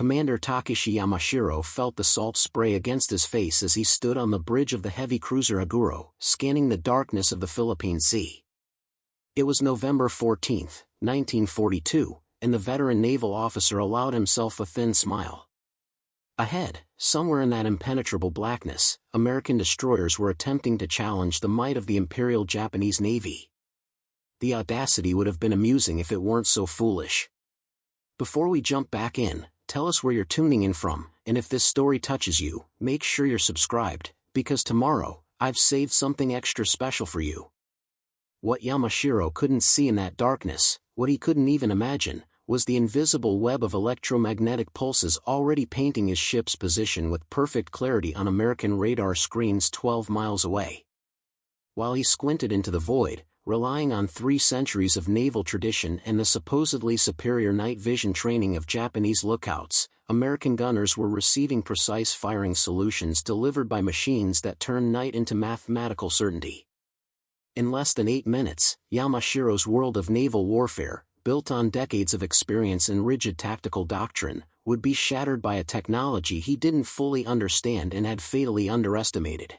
Commander Takeshi Yamashiro felt the salt spray against his face as he stood on the bridge of the heavy cruiser Haguro, scanning the darkness of the Philippine Sea. It was November 14, 1942, and the veteran naval officer allowed himself a thin smile. Ahead, somewhere in that impenetrable blackness, American destroyers were attempting to challenge the might of the Imperial Japanese Navy. The audacity would have been amusing if it weren't so foolish. Before we jump back in, tell us where you're tuning in from, and if this story touches you, make sure you're subscribed, because tomorrow, I've saved something extra special for you. What Yamashiro couldn't see in that darkness, what he couldn't even imagine, was the invisible web of electromagnetic pulses already painting his ship's position with perfect clarity on American radar screens 12 miles away. While he squinted into the void, relying on 3 centuries of naval tradition and the supposedly superior night vision training of Japanese lookouts, American gunners were receiving precise firing solutions delivered by machines that turned night into mathematical certainty. In less than 8 minutes, Yamashiro's world of naval warfare, built on decades of experience and rigid tactical doctrine, would be shattered by a technology he didn't fully understand and had fatally underestimated.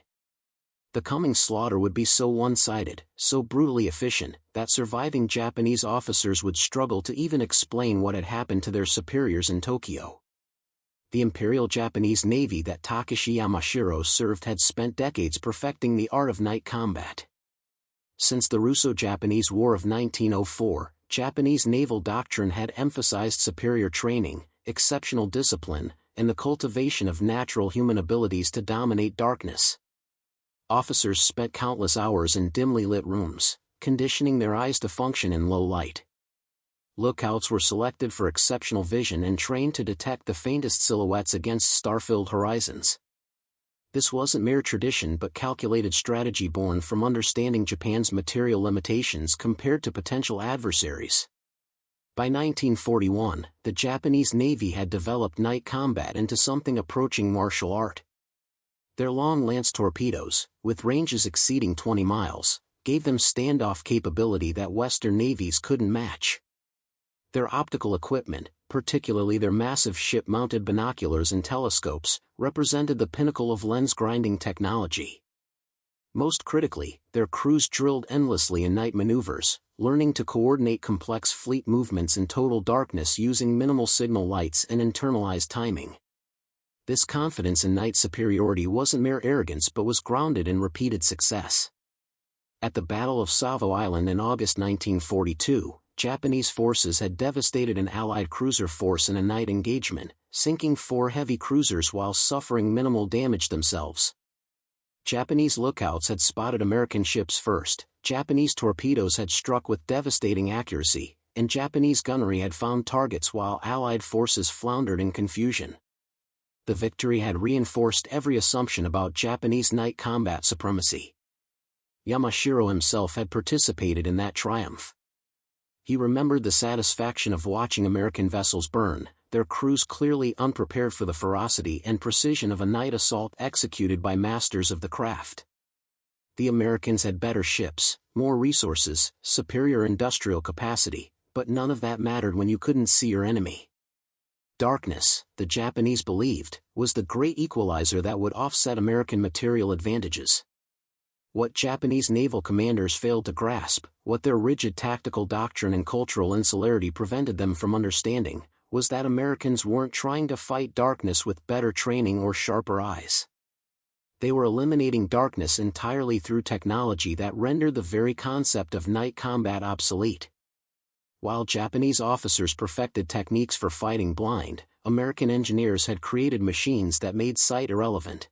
The coming slaughter would be so one-sided, so brutally efficient, that surviving Japanese officers would struggle to even explain what had happened to their superiors in Tokyo. The Imperial Japanese Navy that Takeshi Yamashiro served had spent decades perfecting the art of night combat. Since the Russo-Japanese War of 1904, Japanese naval doctrine had emphasized superior training, exceptional discipline, and the cultivation of natural human abilities to dominate darkness. Officers spent countless hours in dimly lit rooms, conditioning their eyes to function in low light. Lookouts were selected for exceptional vision and trained to detect the faintest silhouettes against star-filled horizons. This wasn't mere tradition but calculated strategy born from understanding Japan's material limitations compared to potential adversaries. By 1941, the Japanese Navy had developed night combat into something approaching martial art. Their long lance torpedoes, with ranges exceeding 20 miles, gave them standoff capability that Western navies couldn't match. Their optical equipment, particularly their massive ship-mounted binoculars and telescopes, represented the pinnacle of lens-grinding technology. Most critically, their crews drilled endlessly in night maneuvers, learning to coordinate complex fleet movements in total darkness using minimal signal lights and internalized timing. This confidence in night superiority wasn't mere arrogance but was grounded in repeated success. At the Battle of Savo Island in August 1942, Japanese forces had devastated an Allied cruiser force in a night engagement, sinking 4 heavy cruisers while suffering minimal damage themselves. Japanese lookouts had spotted American ships first, Japanese torpedoes had struck with devastating accuracy, and Japanese gunnery had found targets while Allied forces floundered in confusion. The victory had reinforced every assumption about Japanese night combat supremacy. Yamashiro himself had participated in that triumph. He remembered the satisfaction of watching American vessels burn, their crews clearly unprepared for the ferocity and precision of a night assault executed by masters of the craft. The Americans had better ships, more resources, superior industrial capacity, but none of that mattered when you couldn't see your enemy. Darkness, the Japanese believed, was the great equalizer that would offset American material advantages. What Japanese naval commanders failed to grasp, what their rigid tactical doctrine and cultural insularity prevented them from understanding, was that Americans weren't trying to fight darkness with better training or sharper eyes. They were eliminating darkness entirely through technology that rendered the very concept of night combat obsolete. While Japanese officers perfected techniques for fighting blind, American engineers had created machines that made sight irrelevant.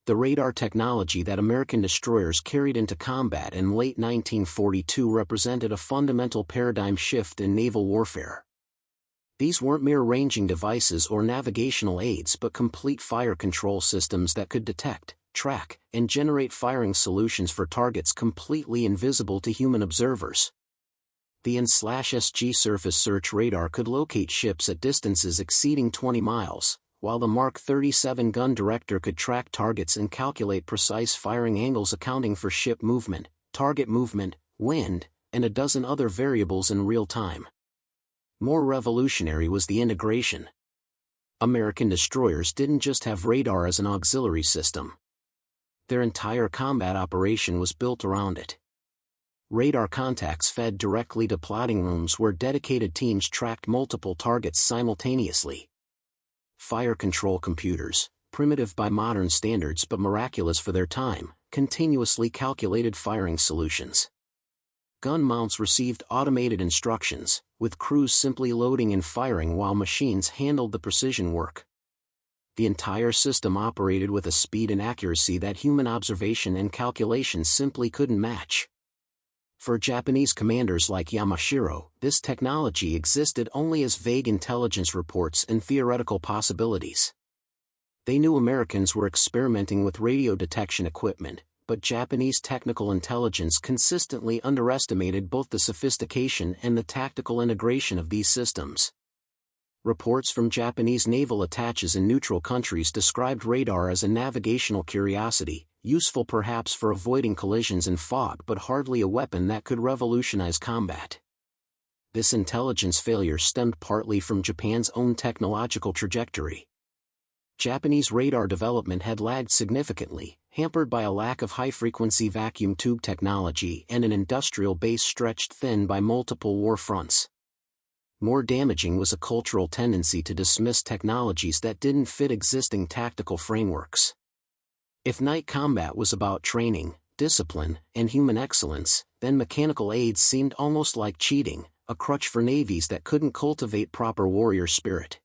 The radar technology that American destroyers carried into combat in late 1942 represented a fundamental paradigm shift in naval warfare. These weren't mere ranging devices or navigational aids but complete fire control systems that could detect, track, and generate firing solutions for targets completely invisible to human observers. The N/SG surface search radar could locate ships at distances exceeding 20 miles, while the Mark 37 gun director could track targets and calculate precise firing angles accounting for ship movement, target movement, wind, and a dozen other variables in real time. More revolutionary was the integration. American destroyers didn't just have radar as an auxiliary system. Their entire combat operation was built around it. Radar contacts fed directly to plotting rooms where dedicated teams tracked multiple targets simultaneously. Fire control computers, primitive by modern standards but miraculous for their time, continuously calculated firing solutions. Gun mounts received automated instructions, with crews simply loading and firing while machines handled the precision work. The entire system operated with a speed and accuracy that human observation and calculation simply couldn't match. For Japanese commanders like Yamashiro, this technology existed only as vague intelligence reports and theoretical possibilities. They knew Americans were experimenting with radio detection equipment, but Japanese technical intelligence consistently underestimated both the sophistication and the tactical integration of these systems. Reports from Japanese naval attaches in neutral countries described radar as a navigational curiosity, useful perhaps for avoiding collisions in fog but hardly a weapon that could revolutionize combat. This intelligence failure stemmed partly from Japan's own technological trajectory. Japanese radar development had lagged significantly, hampered by a lack of high-frequency vacuum tube technology and an industrial base stretched thin by multiple war fronts. More damaging was a cultural tendency to dismiss technologies that didn't fit existing tactical frameworks. If night combat was about training, discipline, and human excellence, then mechanical aids seemed almost like cheating, a crutch for navies that couldn't cultivate proper warrior spirit.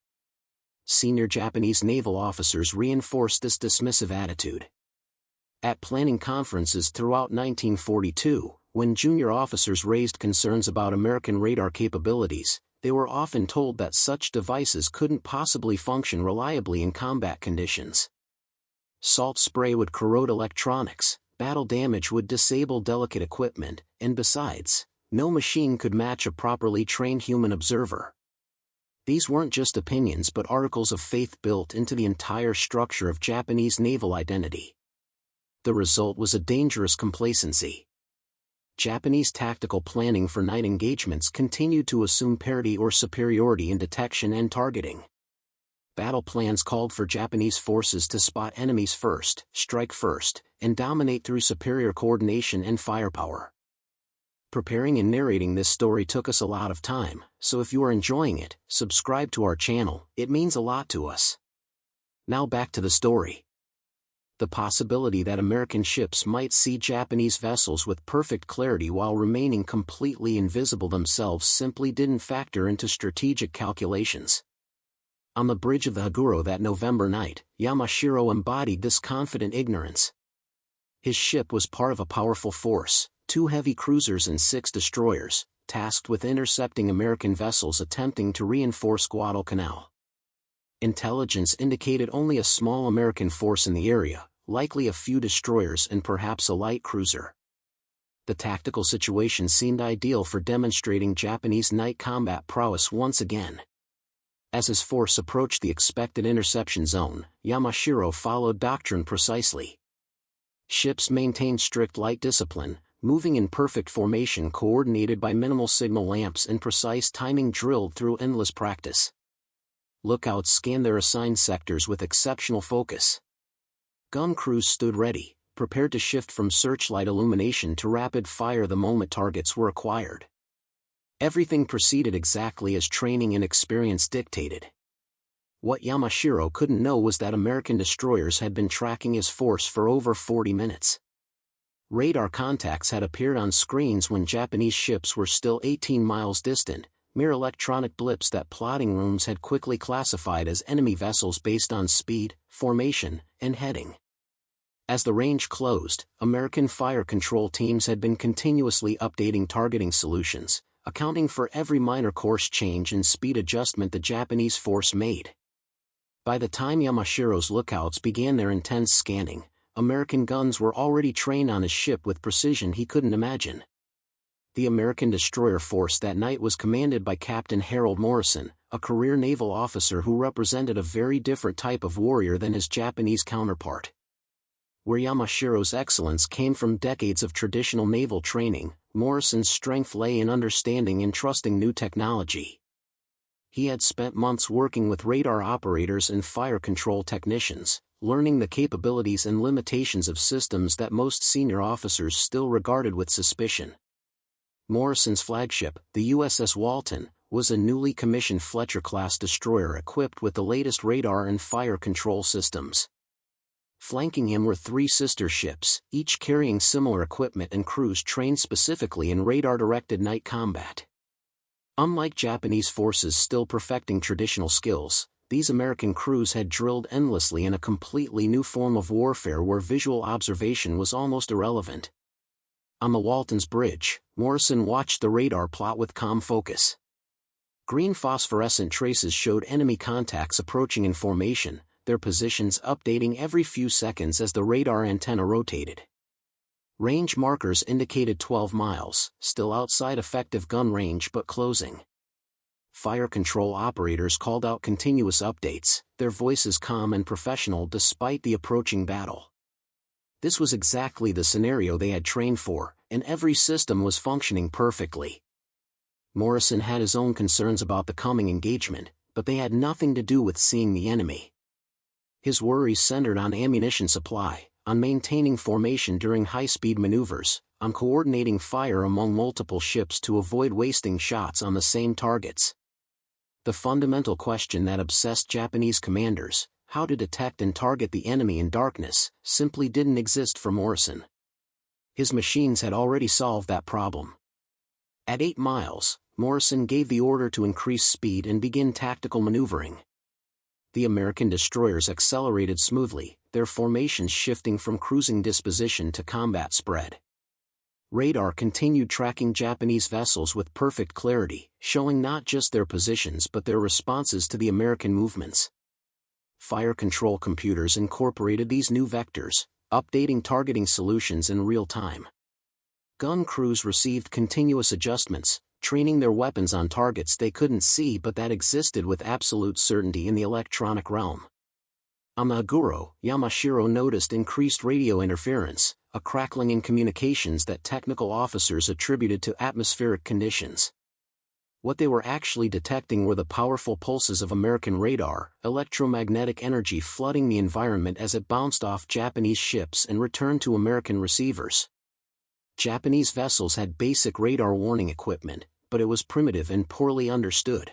Senior Japanese naval officers reinforced this dismissive attitude. At planning conferences throughout 1942, when junior officers raised concerns about American radar capabilities, they were often told that such devices couldn't possibly function reliably in combat conditions. Salt spray would corrode electronics, battle damage would disable delicate equipment, and besides, no machine could match a properly trained human observer. These weren't just opinions but articles of faith built into the entire structure of Japanese naval identity. The result was a dangerous complacency. Japanese tactical planning for night engagements continued to assume parity or superiority in detection and targeting. Battle plans called for Japanese forces to spot enemies first, strike first, and dominate through superior coordination and firepower. Preparing and narrating this story took us a lot of time, so if you are enjoying it, subscribe to our channel, it means a lot to us. Now back to the story. The possibility that American ships might see Japanese vessels with perfect clarity while remaining completely invisible themselves simply didn't factor into strategic calculations. On the bridge of the Haguro that November night, Yamashiro embodied this confident ignorance. His ship was part of a powerful force, 2 heavy cruisers and 6 destroyers, tasked with intercepting American vessels attempting to reinforce Guadalcanal. Intelligence indicated only a small American force in the area, likely a few destroyers and perhaps a light cruiser. The tactical situation seemed ideal for demonstrating Japanese night combat prowess once again. As his force approached the expected interception zone, Yamashiro followed doctrine precisely. Ships maintained strict light discipline, moving in perfect formation coordinated by minimal signal lamps and precise timing drilled through endless practice. Lookouts scanned their assigned sectors with exceptional focus. Gun crews stood ready, prepared to shift from searchlight illumination to rapid fire the moment targets were acquired. Everything proceeded exactly as training and experience dictated. What Yamashiro couldn't know was that American destroyers had been tracking his force for over 40 minutes. Radar contacts had appeared on screens when Japanese ships were still 18 miles distant, mere electronic blips that plotting rooms had quickly classified as enemy vessels based on speed, formation, and heading. As the range closed, American fire control teams had been continuously updating targeting solutions, accounting for every minor course change and speed adjustment the Japanese force made. By the time Yamashiro's lookouts began their intense scanning, American guns were already trained on his ship with precision he couldn't imagine. The American destroyer force that night was commanded by Captain Harold Morrison, a career naval officer who represented a very different type of warrior than his Japanese counterpart. Where Yamashiro's excellence came from decades of traditional naval training, Morrison's strength lay in understanding and trusting new technology. he had spent months working with radar operators and fire control technicians, learning the capabilities and limitations of systems that most senior officers still regarded with suspicion. Morrison's flagship, the USS Walton, was a newly commissioned Fletcher-class destroyer equipped with the latest radar and fire control systems. Flanking him were 3 sister ships, each carrying similar equipment and crews trained specifically in radar-directed night combat. Unlike Japanese forces still perfecting traditional skills, these American crews had drilled endlessly in a completely new form of warfare where visual observation was almost irrelevant. On the Walton's bridge, Morrison watched the radar plot with calm focus. Green phosphorescent traces showed enemy contacts approaching in formation, their positions updating every few seconds as the radar antenna rotated. Range markers indicated 12 miles, still outside effective gun range but closing. Fire control operators called out continuous updates, their voices calm and professional despite the approaching battle. This was exactly the scenario they had trained for, and every system was functioning perfectly. Morrison had his own concerns about the coming engagement, but they had nothing to do with seeing the enemy. His worries centered on ammunition supply, on maintaining formation during high-speed maneuvers, on coordinating fire among multiple ships to avoid wasting shots on the same targets. The fundamental question that obsessed Japanese commanders, how to detect and target the enemy in darkness, simply didn't exist for Morrison. His machines had already solved that problem. At 8 miles, Morrison gave the order to increase speed and begin tactical maneuvering. The American destroyers accelerated smoothly, their formations shifting from cruising disposition to combat spread. Radar continued tracking Japanese vessels with perfect clarity, showing not just their positions but their responses to the American movements. Fire control computers incorporated these new vectors, updating targeting solutions in real time. Gun crews received continuous adjustments, training their weapons on targets they couldn't see but that existed with absolute certainty in the electronic realm. On the Haguro, Yamashiro noticed increased radio interference, a crackling in communications that technical officers attributed to atmospheric conditions. What they were actually detecting were the powerful pulses of American radar, electromagnetic energy flooding the environment as it bounced off Japanese ships and returned to American receivers. Japanese vessels had basic radar warning equipment, but it was primitive and poorly understood.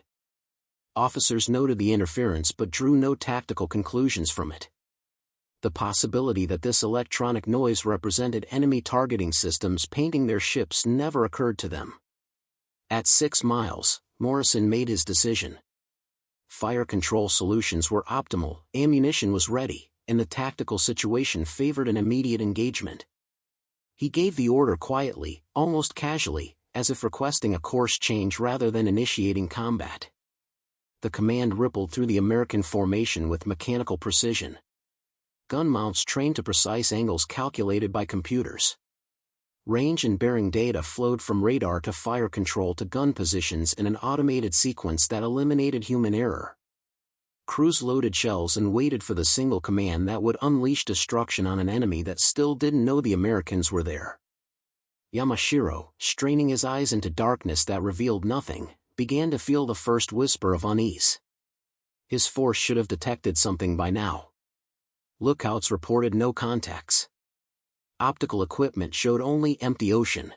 Officers noted the interference but drew no tactical conclusions from it. The possibility that this electronic noise represented enemy targeting systems painting their ships never occurred to them. At 6 miles, Morrison made his decision. Fire control solutions were optimal, ammunition was ready, and the tactical situation favored an immediate engagement. He gave the order quietly, almost casually, as if requesting a course change rather than initiating combat. The command rippled through the American formation with mechanical precision. Gun mounts trained to precise angles calculated by computers. Range and bearing data flowed from radar to fire control to gun positions in an automated sequence that eliminated human error. Crews loaded shells and waited for the single command that would unleash destruction on an enemy that still didn't know the Americans were there. Yamashiro, straining his eyes into darkness that revealed nothing, began to feel the first whisper of unease. His force should have detected something by now. Lookouts reported no contacts. Optical equipment showed only empty ocean.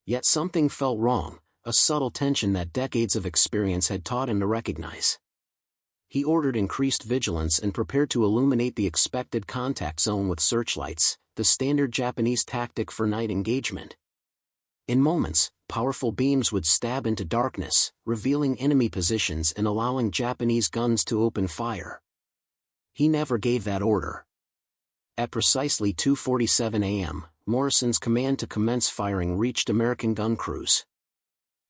Yet something felt wrong, a subtle tension that decades of experience had taught him to recognize. He ordered increased vigilance and prepared to illuminate the expected contact zone with searchlights, the standard Japanese tactic for night engagement. In moments, powerful beams would stab into darkness, revealing enemy positions and allowing Japanese guns to open fire. He never gave that order. At precisely 2:47 a.m., Morrison's command to commence firing reached American gun crews.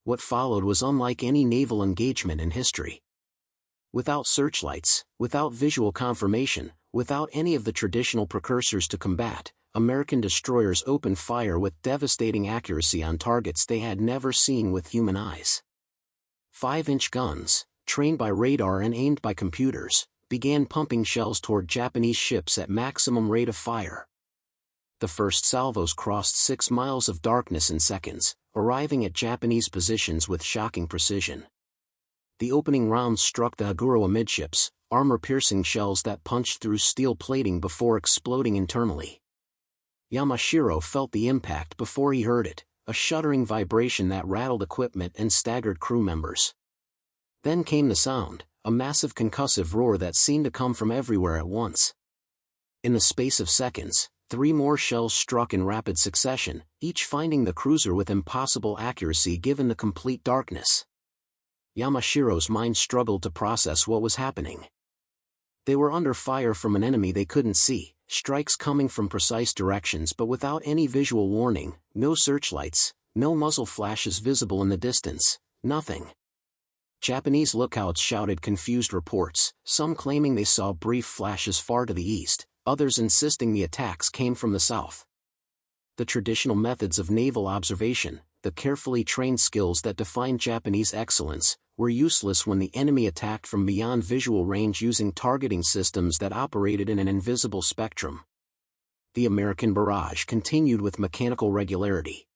What followed was unlike any naval engagement in history. Without searchlights, without visual confirmation, without any of the traditional precursors to combat, American destroyers opened fire with devastating accuracy on targets they had never seen with human eyes. 5-inch guns, trained by radar and aimed by computers, began pumping shells toward Japanese ships at maximum rate of fire. The first salvos crossed 6 miles of darkness in seconds, arriving at Japanese positions with shocking precision. The opening rounds struck the Haguro amidships, armor-piercing shells that punched through steel plating before exploding internally. Yamashiro felt the impact before he heard it, a shuddering vibration that rattled equipment and staggered crew members. Then came the sound, a massive concussive roar that seemed to come from everywhere at once. In the space of seconds, 3 more shells struck in rapid succession, each finding the cruiser with impossible accuracy given the complete darkness. Yamashiro's mind struggled to process what was happening. They were under fire from an enemy they couldn't see, strikes coming from precise directions but without any visual warning, no searchlights, no muzzle flashes visible in the distance, nothing. Japanese lookouts shouted confused reports, some claiming they saw brief flashes far to the east, others insisting the attacks came from the south. The traditional methods of naval observation, the carefully trained skills that defined Japanese excellence, were useless when the enemy attacked from beyond visual range using targeting systems that operated in an invisible spectrum. The American barrage continued with mechanical regularity.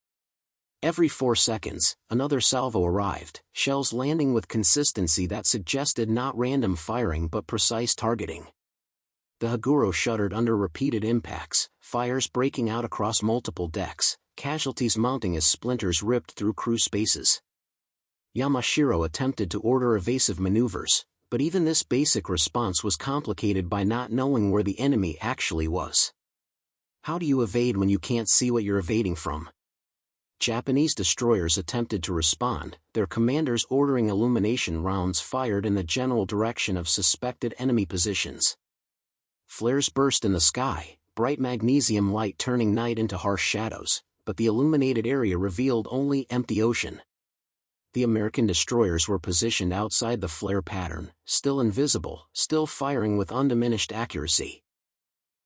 Every 4 seconds, another salvo arrived, shells landing with consistency that suggested not random firing but precise targeting. The Haguro shuddered under repeated impacts, fires breaking out across multiple decks, casualties mounting as splinters ripped through crew spaces. Yamashiro attempted to order evasive maneuvers, but even this basic response was complicated by not knowing where the enemy actually was. How do you evade when you can't see what you're evading from? Japanese destroyers attempted to respond, their commanders ordering illumination rounds fired in the general direction of suspected enemy positions. Flares burst in the sky, bright magnesium light turning night into harsh shadows, but the illuminated area revealed only empty ocean. The American destroyers were positioned outside the flare pattern, still invisible, still firing with undiminished accuracy.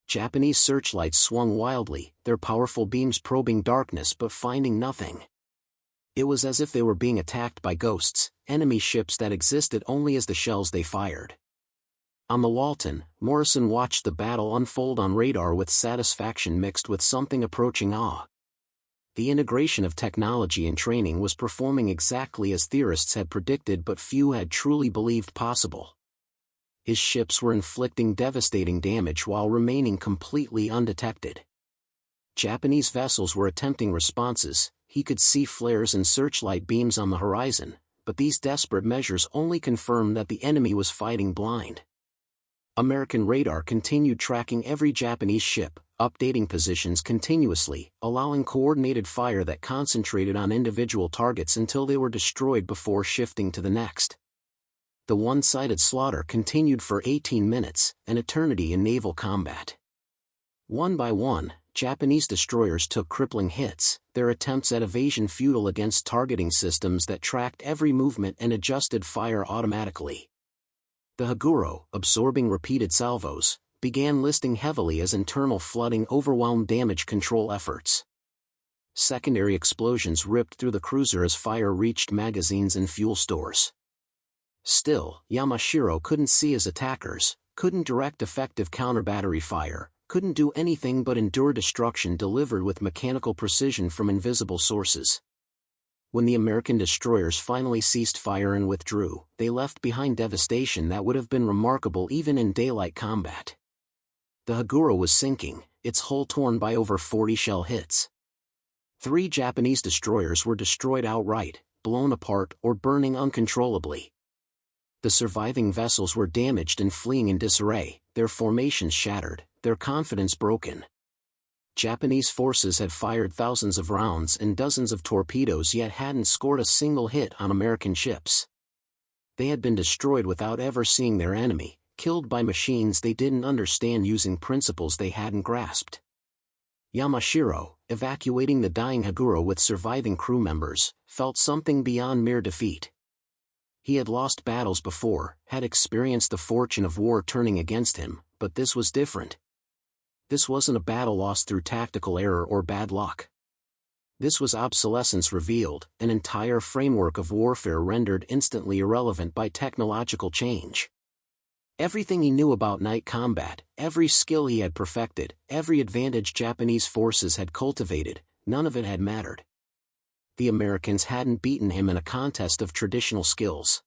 Japanese searchlights swung wildly, their powerful beams probing darkness but finding nothing. It was as if they were being attacked by ghosts, enemy ships that existed only as the shells they fired. On the Walton, Morrison watched the battle unfold on radar with satisfaction mixed with something approaching awe. The integration of technology and training was performing exactly as theorists had predicted but few had truly believed possible. His ships were inflicting devastating damage while remaining completely undetected. Japanese vessels were attempting responses, he could see flares and searchlight beams on the horizon, but these desperate measures only confirmed that the enemy was fighting blind. American radar continued tracking every Japanese ship, updating positions continuously, allowing coordinated fire that concentrated on individual targets until they were destroyed before shifting to the next. The one-sided slaughter continued for 18 minutes, an eternity in naval combat. One by one, Japanese destroyers took crippling hits, their attempts at evasion futile against targeting systems that tracked every movement and adjusted fire automatically. The Haguro, absorbing repeated salvos, began listing heavily as internal flooding overwhelmed damage control efforts. Secondary explosions ripped through the cruiser as fire reached magazines and fuel stores. Still, Yamashiro couldn't see his attackers, couldn't direct effective counter-battery fire, couldn't do anything but endure destruction delivered with mechanical precision from invisible sources. When the American destroyers finally ceased fire and withdrew, they left behind devastation that would have been remarkable even in daylight combat. The Haguro was sinking, its hull torn by over 40 shell hits. 3 Japanese destroyers were destroyed outright, blown apart or burning uncontrollably. The surviving vessels were damaged and fleeing in disarray, their formations shattered, their confidence broken. Japanese forces had fired thousands of rounds and dozens of torpedoes yet hadn't scored a single hit on American ships. They had been destroyed without ever seeing their enemy, killed by machines they didn't understand using principles they hadn't grasped. Yamashiro, evacuating the dying Haguro with surviving crew members, felt something beyond mere defeat. He had lost battles before, had experienced the fortune of war turning against him, but this was different. This wasn't a battle lost through tactical error or bad luck. This was obsolescence revealed, an entire framework of warfare rendered instantly irrelevant by technological change. Everything he knew about night combat, every skill he had perfected, every advantage Japanese forces had cultivated, none of it had mattered. The Americans hadn't beaten him in a contest of traditional skills.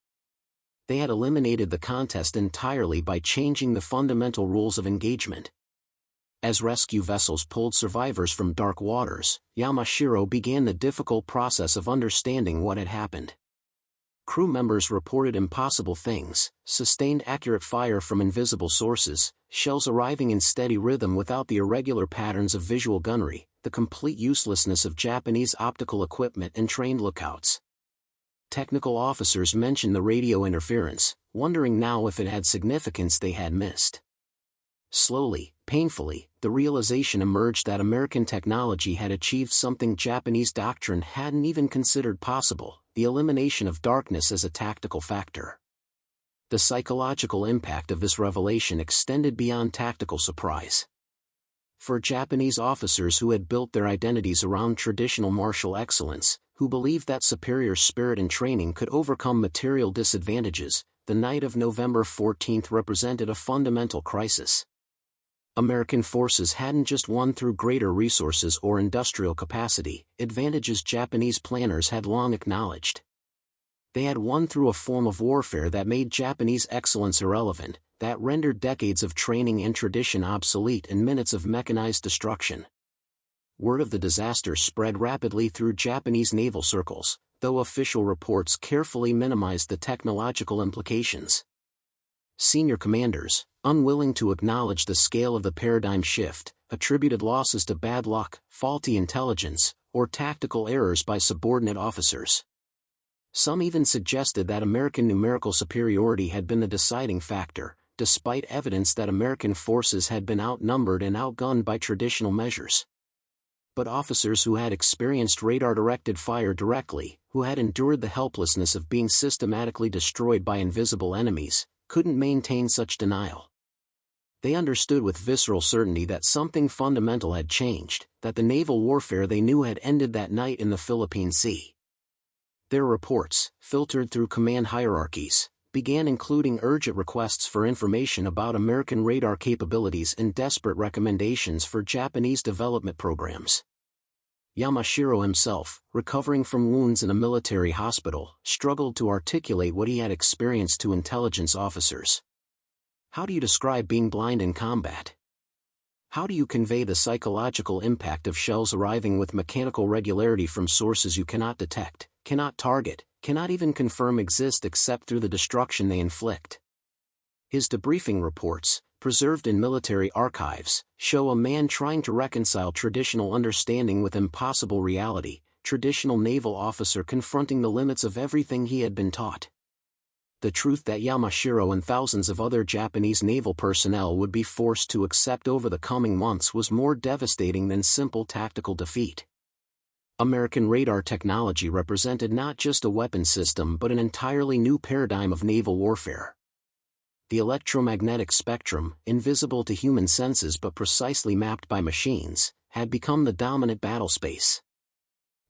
They had eliminated the contest entirely by changing the fundamental rules of engagement. As rescue vessels pulled survivors from dark waters, Yamashiro began the difficult process of understanding what had happened. Crew members reported impossible things: sustained accurate fire from invisible sources, shells arriving in steady rhythm without the irregular patterns of visual gunnery, the complete uselessness of Japanese optical equipment and trained lookouts. Technical officers mentioned the radio interference, wondering now if it had significance they had missed. Slowly, painfully, the realization emerged that American technology had achieved something Japanese doctrine hadn't even considered possible: the elimination of darkness as a tactical factor. The psychological impact of this revelation extended beyond tactical surprise. For Japanese officers who had built their identities around traditional martial excellence, who believed that superior spirit and training could overcome material disadvantages, the night of November 14 represented a fundamental crisis. American forces hadn't just won through greater resources or industrial capacity, advantages Japanese planners had long acknowledged. They had won through a form of warfare that made Japanese excellence irrelevant, that rendered decades of training and tradition obsolete in minutes of mechanized destruction. Word of the disaster spread rapidly through Japanese naval circles, though official reports carefully minimized the technological implications. Senior commanders, unwilling to acknowledge the scale of the paradigm shift, attributed losses to bad luck, faulty intelligence, or tactical errors by subordinate officers. Some even suggested that American numerical superiority had been the deciding factor, despite evidence that American forces had been outnumbered and outgunned by traditional measures. But officers who had experienced radar-directed fire directly, who had endured the helplessness of being systematically destroyed by invisible enemies, couldn't maintain such denial. They understood with visceral certainty that something fundamental had changed, that the naval warfare they knew had ended that night in the Philippine Sea. Their reports, filtered through command hierarchies, began including urgent requests for information about American radar capabilities and desperate recommendations for Japanese development programs. Yamashiro himself, recovering from wounds in a military hospital, struggled to articulate what he had experienced to intelligence officers. How do you describe being blind in combat? How do you convey the psychological impact of shells arriving with mechanical regularity from sources you cannot detect, cannot target, cannot even confirm exist except through the destruction they inflict? His debriefing reports, preserved in military archives, show a man trying to reconcile traditional understanding with impossible reality, traditional naval officer confronting the limits of everything he had been taught. The truth that Yamashiro and thousands of other Japanese naval personnel would be forced to accept over the coming months was more devastating than simple tactical defeat. American radar technology represented not just a weapon system but an entirely new paradigm of naval warfare. The electromagnetic spectrum, invisible to human senses but precisely mapped by machines, had become the dominant battle space.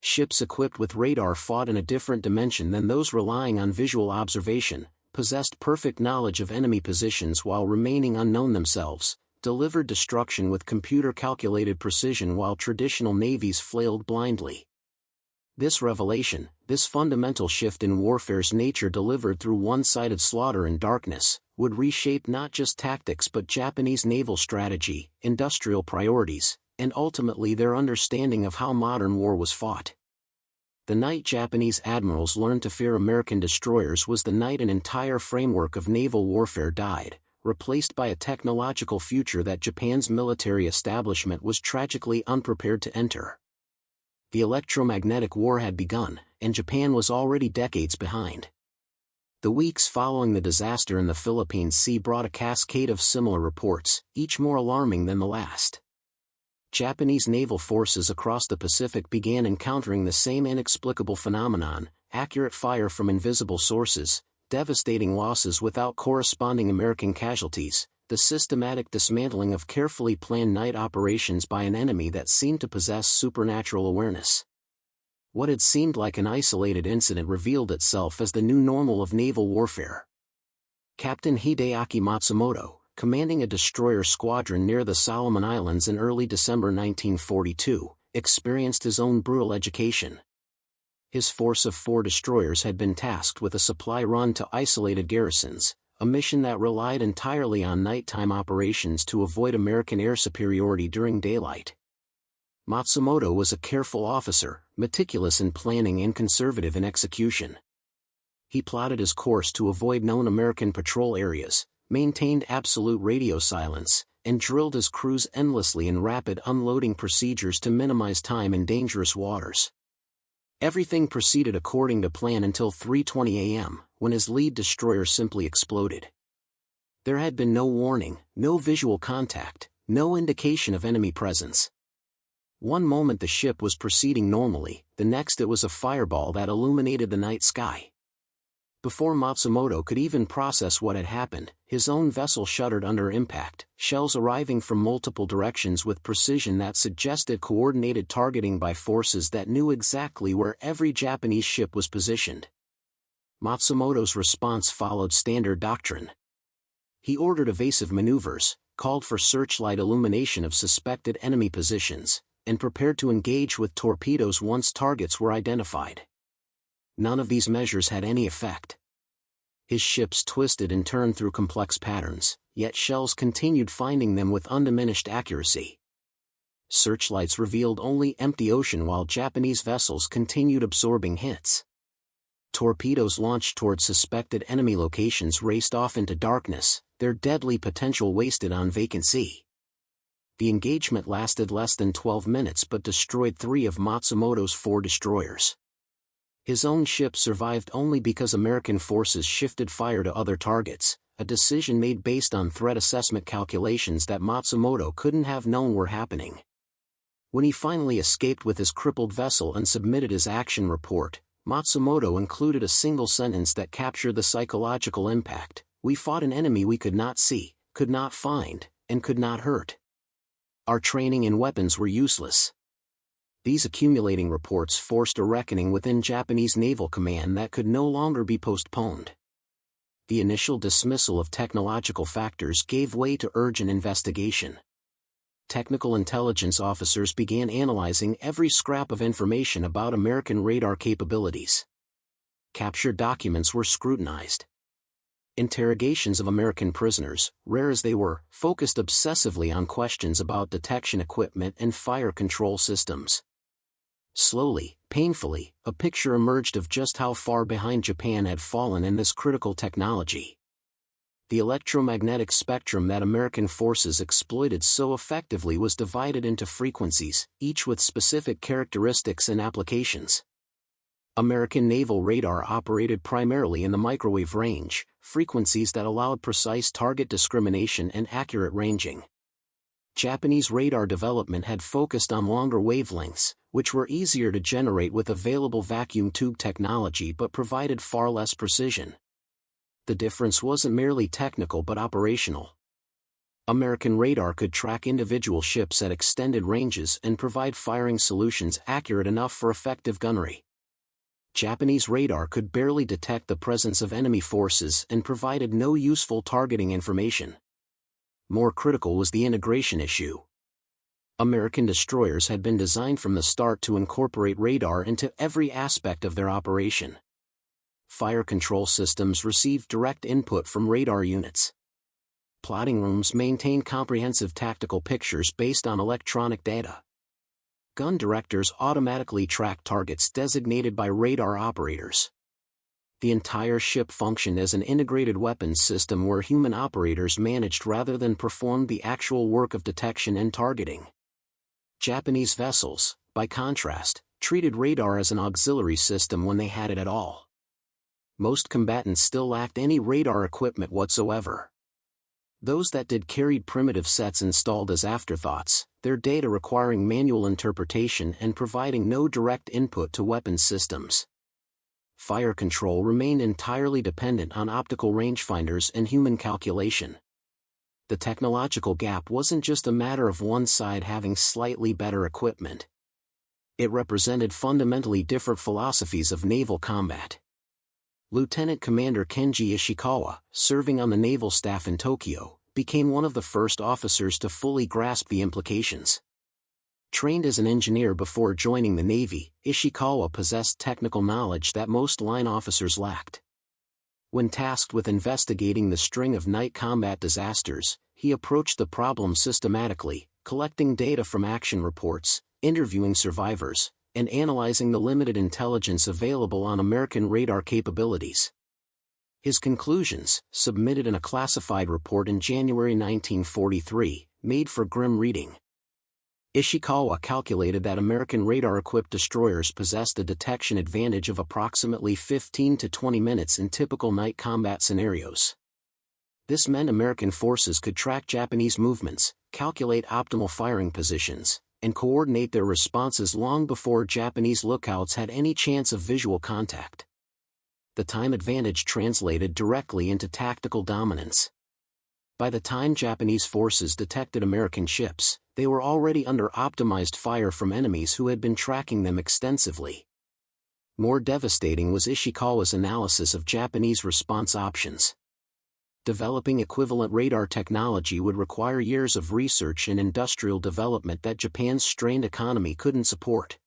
Ships equipped with radar fought in a different dimension than those relying on visual observation, possessed perfect knowledge of enemy positions while remaining unknown themselves, delivered destruction with computer-calculated precision while traditional navies flailed blindly. This revelation, this fundamental shift in warfare's nature delivered through one-sided slaughter and darkness, would reshape not just tactics but Japanese naval strategy, industrial priorities, and ultimately their understanding of how modern war was fought. The night Japanese admirals learned to fear American destroyers was the night an entire framework of naval warfare died, replaced by a technological future that Japan's military establishment was tragically unprepared to enter. The electromagnetic war had begun, and Japan was already decades behind. The weeks following the disaster in the Philippine Sea brought a cascade of similar reports, each more alarming than the last. Japanese naval forces across the Pacific began encountering the same inexplicable phenomenon: accurate fire from invisible sources, devastating losses without corresponding American casualties, the systematic dismantling of carefully planned night operations by an enemy that seemed to possess supernatural awareness. What had seemed like an isolated incident revealed itself as the new normal of naval warfare. Captain Hideaki Matsumoto, commanding a destroyer squadron near the Solomon Islands in early December 1942, experienced his own brutal education. His force of 4 destroyers had been tasked with a supply run to isolated garrisons, a mission that relied entirely on nighttime operations to avoid American air superiority during daylight. Matsumoto was a careful officer, meticulous in planning and conservative in execution. He plotted his course to avoid known American patrol areas, maintained absolute radio silence, and drilled his crews endlessly in rapid unloading procedures to minimize time in dangerous waters. Everything proceeded according to plan until 3:20 a.m., when his lead destroyer simply exploded. There had been no warning, no visual contact, no indication of enemy presence. One moment the ship was proceeding normally, the next it was a fireball that illuminated the night sky. Before Matsumoto could even process what had happened, his own vessel shuddered under impact, shells arriving from multiple directions with precision that suggested coordinated targeting by forces that knew exactly where every Japanese ship was positioned. Matsumoto's response followed standard doctrine. He ordered evasive maneuvers, called for searchlight illumination of suspected enemy positions, and prepared to engage with torpedoes once targets were identified. None of these measures had any effect. His ships twisted and turned through complex patterns, yet shells continued finding them with undiminished accuracy. Searchlights revealed only empty ocean while Japanese vessels continued absorbing hits. Torpedoes launched toward suspected enemy locations raced off into darkness, their deadly potential wasted on vacant sea. The engagement lasted less than 12 minutes but destroyed 3 of Matsumoto's 4 destroyers. His own ship survived only because American forces shifted fire to other targets, a decision made based on threat assessment calculations that Matsumoto couldn't have known were happening. When he finally escaped with his crippled vessel and submitted his action report, Matsumoto included a single sentence that captured the psychological impact: "We fought an enemy we could not see, could not find, and could not hurt. Our training and weapons were useless." These accumulating reports forced a reckoning within Japanese naval command that could no longer be postponed. The initial dismissal of technological factors gave way to urgent investigation. Technical intelligence officers began analyzing every scrap of information about American radar capabilities. Captured documents were scrutinized. Interrogations of American prisoners, rare as they were, focused obsessively on questions about detection equipment and fire control systems. Slowly, painfully, a picture emerged of just how far behind Japan had fallen in this critical technology. The electromagnetic spectrum that American forces exploited so effectively was divided into frequencies, each with specific characteristics and applications. American naval radar operated primarily in the microwave range, frequencies that allowed precise target discrimination and accurate ranging. Japanese radar development had focused on longer wavelengths, which were easier to generate with available vacuum tube technology but provided far less precision. The difference wasn't merely technical but operational. American radar could track individual ships at extended ranges and provide firing solutions accurate enough for effective gunnery. Japanese radar could barely detect the presence of enemy forces and provided no useful targeting information. More critical was the integration issue. American destroyers had been designed from the start to incorporate radar into every aspect of their operation. Fire control systems received direct input from radar units. Plotting rooms maintained comprehensive tactical pictures based on electronic data. Gun directors automatically tracked targets designated by radar operators. The entire ship functioned as an integrated weapons system where human operators managed rather than performed the actual work of detection and targeting. Japanese vessels, by contrast, treated radar as an auxiliary system when they had it at all. Most combatants still lacked any radar equipment whatsoever. Those that did carried primitive sets installed as afterthoughts, their data requiring manual interpretation and providing no direct input to weapons systems. Fire control remained entirely dependent on optical rangefinders and human calculation. The technological gap wasn't just a matter of one side having slightly better equipment. It represented fundamentally different philosophies of naval combat. Lieutenant Commander Kenji Ishikawa, serving on the naval staff in Tokyo, became one of the first officers to fully grasp the implications. Trained as an engineer before joining the Navy, Ishikawa possessed technical knowledge that most line officers lacked. When tasked with investigating the string of night combat disasters, he approached the problem systematically, collecting data from action reports, interviewing survivors, and analyzing the limited intelligence available on American radar capabilities. His conclusions, submitted in a classified report in January 1943, made for grim reading. Ishikawa calculated that American radar-equipped destroyers possessed a detection advantage of approximately 15 to 20 minutes in typical night combat scenarios. This meant American forces could track Japanese movements, calculate optimal firing positions, and coordinate their responses long before Japanese lookouts had any chance of visual contact. The time advantage translated directly into tactical dominance. By the time Japanese forces detected American ships, they were already under optimized fire from enemies who had been tracking them extensively. More devastating was Ishikawa's analysis of Japanese response options. Developing equivalent radar technology would require years of research and industrial development that Japan's strained economy couldn't support.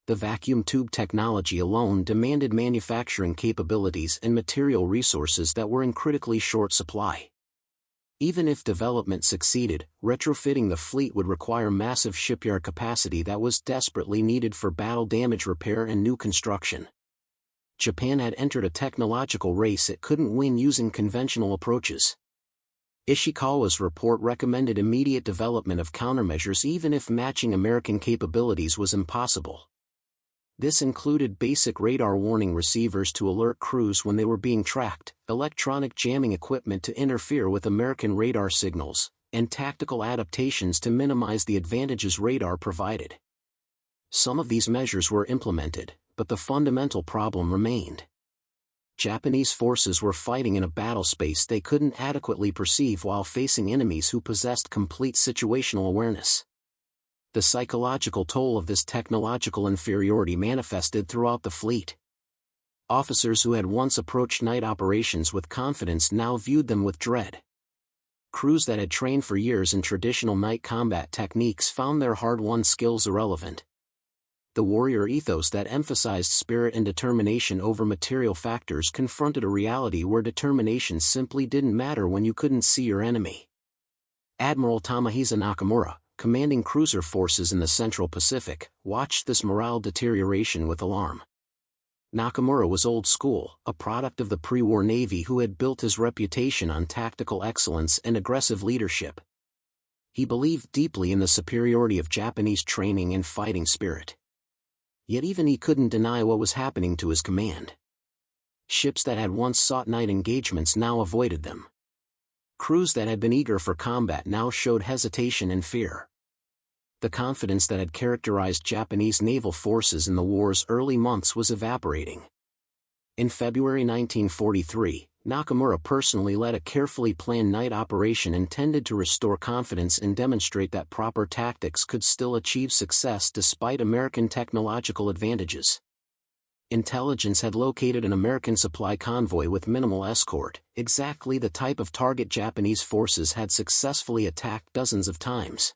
The vacuum tube technology alone demanded manufacturing capabilities and material resources that were in critically short supply. Even if development succeeded, retrofitting the fleet would require massive shipyard capacity that was desperately needed for battle damage repair and new construction. Japan had entered a technological race it couldn't win using conventional approaches. Ishikawa's report recommended immediate development of countermeasures even if matching American capabilities was impossible. This included basic radar warning receivers to alert crews when they were being tracked, electronic jamming equipment to interfere with American radar signals, and tactical adaptations to minimize the advantages radar provided. Some of these measures were implemented, but the fundamental problem remained. Japanese forces were fighting in a battle space they couldn't adequately perceive while facing enemies who possessed complete situational awareness. The psychological toll of this technological inferiority manifested throughout the fleet. Officers who had once approached night operations with confidence now viewed them with dread. Crews that had trained for years in traditional night combat techniques found their hard-won skills irrelevant. The warrior ethos that emphasized spirit and determination over material factors confronted a reality where determination simply didn't matter when you couldn't see your enemy. Admiral Tamahisa Nakamura, commanding cruiser forces in the Central Pacific, watched this morale deterioration with alarm. Nakamura was old school, a product of the pre-war Navy who had built his reputation on tactical excellence and aggressive leadership. He believed deeply in the superiority of Japanese training and fighting spirit. Yet even he couldn't deny what was happening to his command. Ships that had once sought night engagements now avoided them. Crews that had been eager for combat now showed hesitation and fear. The confidence that had characterized Japanese naval forces in the war's early months was evaporating. In February 1943, Nakamura personally led a carefully planned night operation intended to restore confidence and demonstrate that proper tactics could still achieve success despite American technological advantages. Intelligence had located an American supply convoy with minimal escort, exactly the type of target Japanese forces had successfully attacked dozens of times.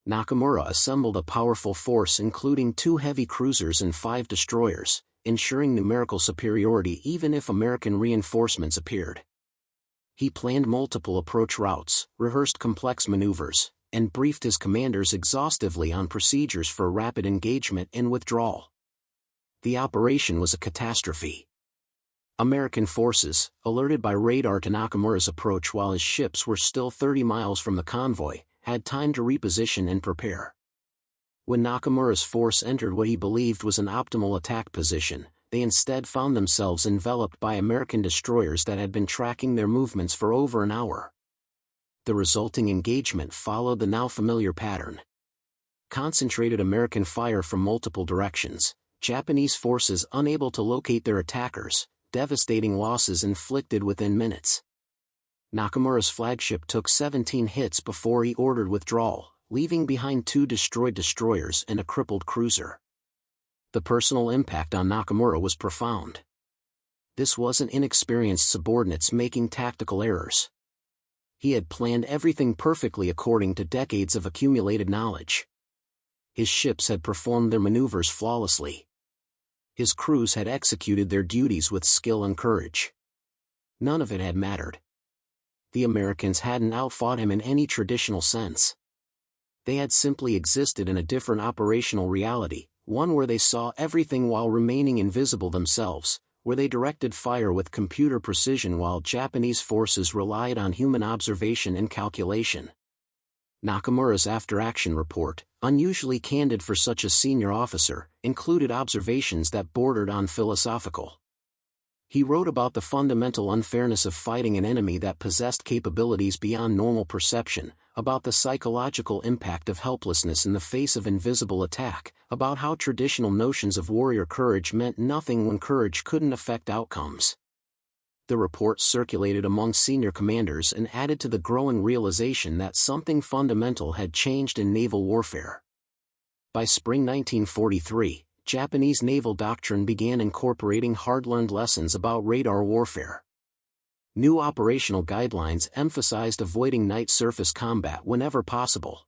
Nakamura assembled a powerful force including 2 heavy cruisers and 5 destroyers, ensuring numerical superiority even if American reinforcements appeared. He planned multiple approach routes, rehearsed complex maneuvers, and briefed his commanders exhaustively on procedures for rapid engagement and withdrawal. The operation was a catastrophe. American forces, alerted by radar to Nakamura's approach while his ships were still 30 miles from the convoy, had time to reposition and prepare. When Nakamura's force entered what he believed was an optimal attack position, they instead found themselves enveloped by American destroyers that had been tracking their movements for over an hour. The resulting engagement followed the now familiar pattern. Concentrated American fire from multiple directions, Japanese forces unable to locate their attackers, devastating losses inflicted within minutes. Nakamura's flagship took 17 hits before he ordered withdrawal, leaving behind 2 destroyed destroyers and a crippled cruiser. The personal impact on Nakamura was profound. This wasn't inexperienced subordinates making tactical errors. He had planned everything perfectly according to decades of accumulated knowledge. his ships had performed their maneuvers flawlessly. His crews had executed their duties with skill and courage. None of it had mattered. The Americans hadn't outfought him in any traditional sense. They had simply existed in a different operational reality, one where they saw everything while remaining invisible themselves, where they directed fire with computer precision while Japanese forces relied on human observation and calculation. Nakamura's after-action report, unusually candid for such a senior officer, included observations that bordered on philosophical. He wrote about the fundamental unfairness of fighting an enemy that possessed capabilities beyond normal perception, about the psychological impact of helplessness in the face of invisible attack, about how traditional notions of warrior courage meant nothing when courage couldn't affect outcomes. The report circulated among senior commanders and added to the growing realization that something fundamental had changed in naval warfare. By spring 1943, Japanese naval doctrine began incorporating hard-learned lessons about radar warfare. New operational guidelines emphasized avoiding night surface combat whenever possible.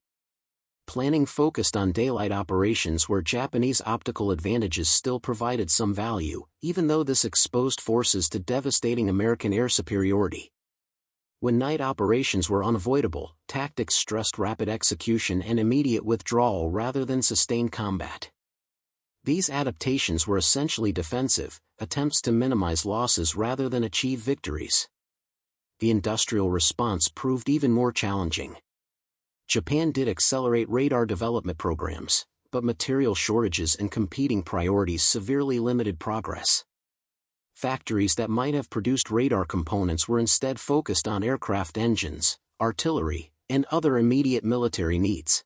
Planning focused on daylight operations where Japanese optical advantages still provided some value, even though this exposed forces to devastating American air superiority. When night operations were unavoidable, tactics stressed rapid execution and immediate withdrawal rather than sustained combat. These adaptations were essentially defensive, attempts to minimize losses rather than achieve victories. The industrial response proved even more challenging. Japan did accelerate radar development programs, but material shortages and competing priorities severely limited progress. Factories that might have produced radar components were instead focused on aircraft engines, artillery, and other immediate military needs.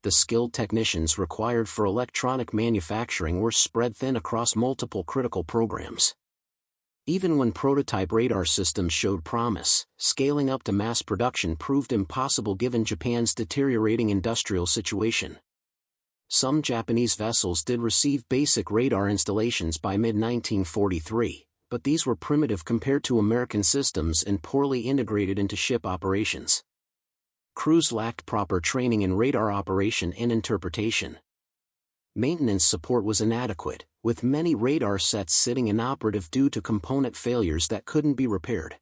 The skilled technicians required for electronic manufacturing were spread thin across multiple critical programs. Even when prototype radar systems showed promise, scaling up to mass production proved impossible given Japan's deteriorating industrial situation. Some Japanese vessels did receive basic radar installations by mid-1943, but these were primitive compared to American systems and poorly integrated into ship operations. Crews lacked proper training in radar operation and interpretation. Maintenance support was inadequate, with many radar sets sitting inoperative due to component failures that couldn't be repaired.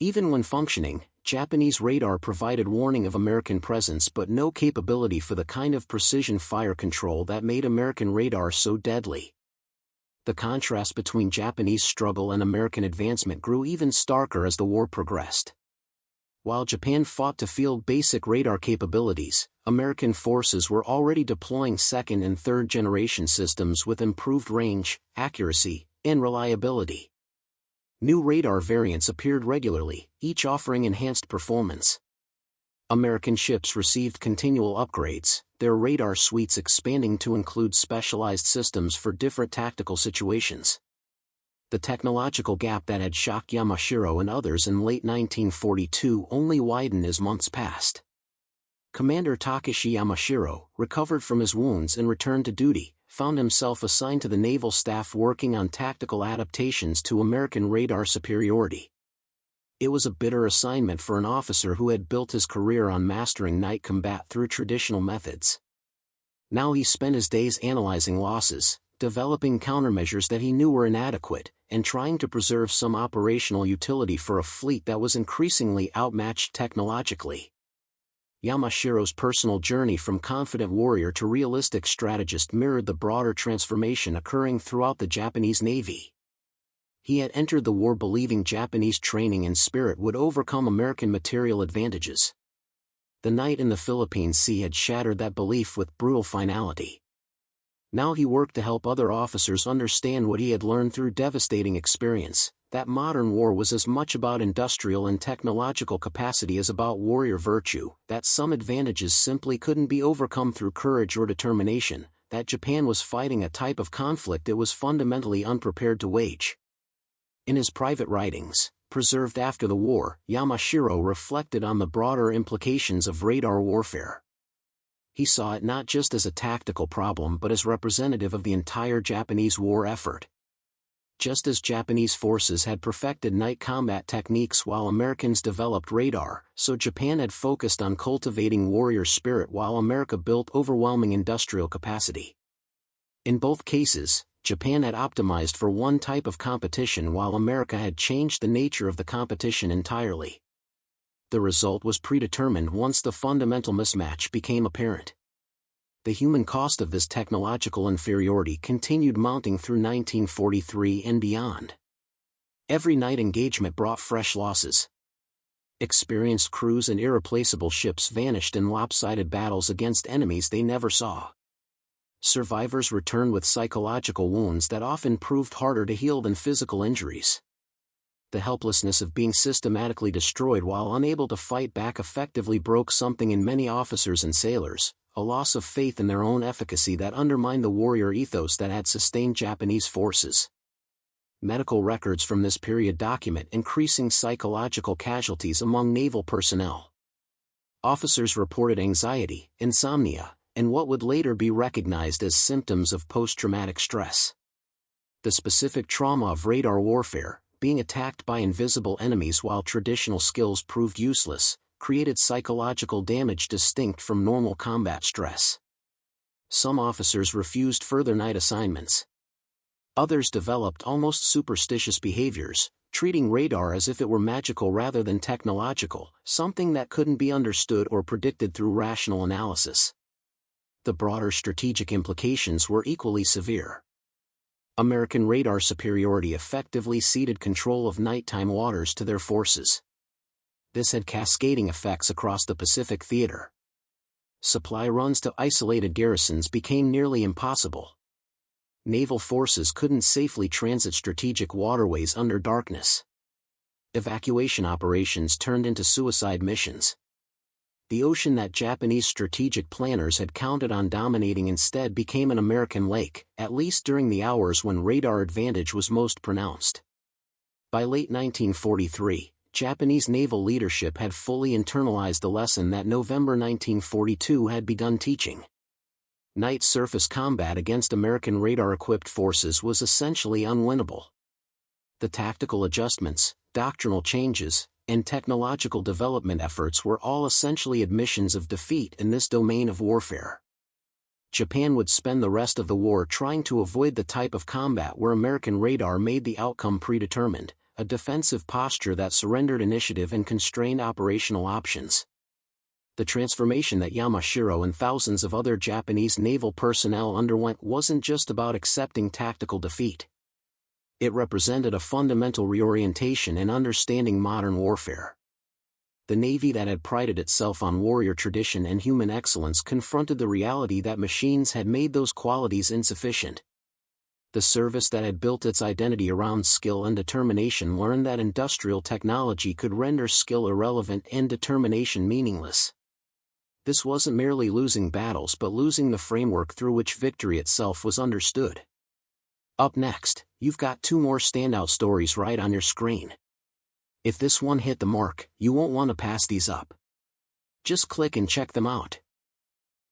Even when functioning, Japanese radar provided warning of American presence but no capability for the kind of precision fire control that made American radar so deadly. The contrast between Japanese struggle and American advancement grew even starker as the war progressed. While Japan fought to field basic radar capabilities, American forces were already deploying second- and third-generation systems with improved range, accuracy, and reliability. New radar variants appeared regularly, each offering enhanced performance. American ships received continual upgrades, their radar suites expanding to include specialized systems for different tactical situations. The technological gap that had shocked Yamashiro and others in late 1942 only widened as months passed. Commander Takeshi Yamashiro, recovered from his wounds and returned to duty, found himself assigned to the naval staff working on tactical adaptations to American radar superiority. It was a bitter assignment for an officer who had built his career on mastering night combat through traditional methods. Now he spent his days analyzing losses, developing countermeasures that he knew were inadequate, and trying to preserve some operational utility for a fleet that was increasingly outmatched technologically. Yamashiro's personal journey from confident warrior to realistic strategist mirrored the broader transformation occurring throughout the Japanese Navy. He had entered the war believing Japanese training and spirit would overcome American material advantages. The night in the Philippine Sea had shattered that belief with brutal finality. Now he worked to help other officers understand what he had learned through devastating experience, that modern war was as much about industrial and technological capacity as about warrior virtue, that some advantages simply couldn't be overcome through courage or determination, that Japan was fighting a type of conflict it was fundamentally unprepared to wage. In his private writings, preserved after the war, Yamashiro reflected on the broader implications of radar warfare. He saw it not just as a tactical problem but as representative of the entire Japanese war effort. Just as Japanese forces had perfected night combat techniques while Americans developed radar, so Japan had focused on cultivating warrior spirit while America built overwhelming industrial capacity. In both cases, Japan had optimized for one type of competition while America had changed the nature of the competition entirely. The result was predetermined once the fundamental mismatch became apparent. The human cost of this technological inferiority continued mounting through 1943 and beyond. Every night engagement brought fresh losses. Experienced crews and irreplaceable ships vanished in lopsided battles against enemies they never saw. Survivors returned with psychological wounds that often proved harder to heal than physical injuries. The helplessness of being systematically destroyed while unable to fight back effectively broke something in many officers and sailors, a loss of faith in their own efficacy that undermined the warrior ethos that had sustained Japanese forces. Medical records from this period document increasing psychological casualties among naval personnel. Officers reported anxiety, insomnia, and what would later be recognized as symptoms of post-traumatic stress. The specific trauma of radar warfare, being attacked by invisible enemies while traditional skills proved useless, created psychological damage distinct from normal combat stress. Some officers refused further night assignments. Others developed almost superstitious behaviors, treating radar as if it were magical rather than technological, something that couldn't be understood or predicted through rational analysis. The broader strategic implications were equally severe. American radar superiority effectively ceded control of nighttime waters to their forces. This had cascading effects across the Pacific theater. Supply runs to isolated garrisons became nearly impossible. Naval forces couldn't safely transit strategic waterways under darkness. Evacuation operations turned into suicide missions. The ocean that Japanese strategic planners had counted on dominating instead became an American lake, at least during the hours when radar advantage was most pronounced. By late 1943, Japanese naval leadership had fully internalized the lesson that November 1942 had begun teaching. Night surface combat against American radar-equipped forces was essentially unwinnable. The tactical adjustments, doctrinal changes, and technological development efforts were all essentially admissions of defeat in this domain of warfare. Japan would spend the rest of the war trying to avoid the type of combat where American radar made the outcome predetermined, a defensive posture that surrendered initiative and constrained operational options. The transformation that Yamashiro and thousands of other Japanese naval personnel underwent wasn't just about accepting tactical defeat. It represented a fundamental reorientation in understanding modern warfare. The Navy that had prided itself on warrior tradition and human excellence confronted the reality that machines had made those qualities insufficient. The service that had built its identity around skill and determination learned that industrial technology could render skill irrelevant and determination meaningless. This wasn't merely losing battles but losing the framework through which victory itself was understood. Up next, you've got two more standout stories right on your screen. If this one hit the mark, you won't want to pass these up. Just click and check them out.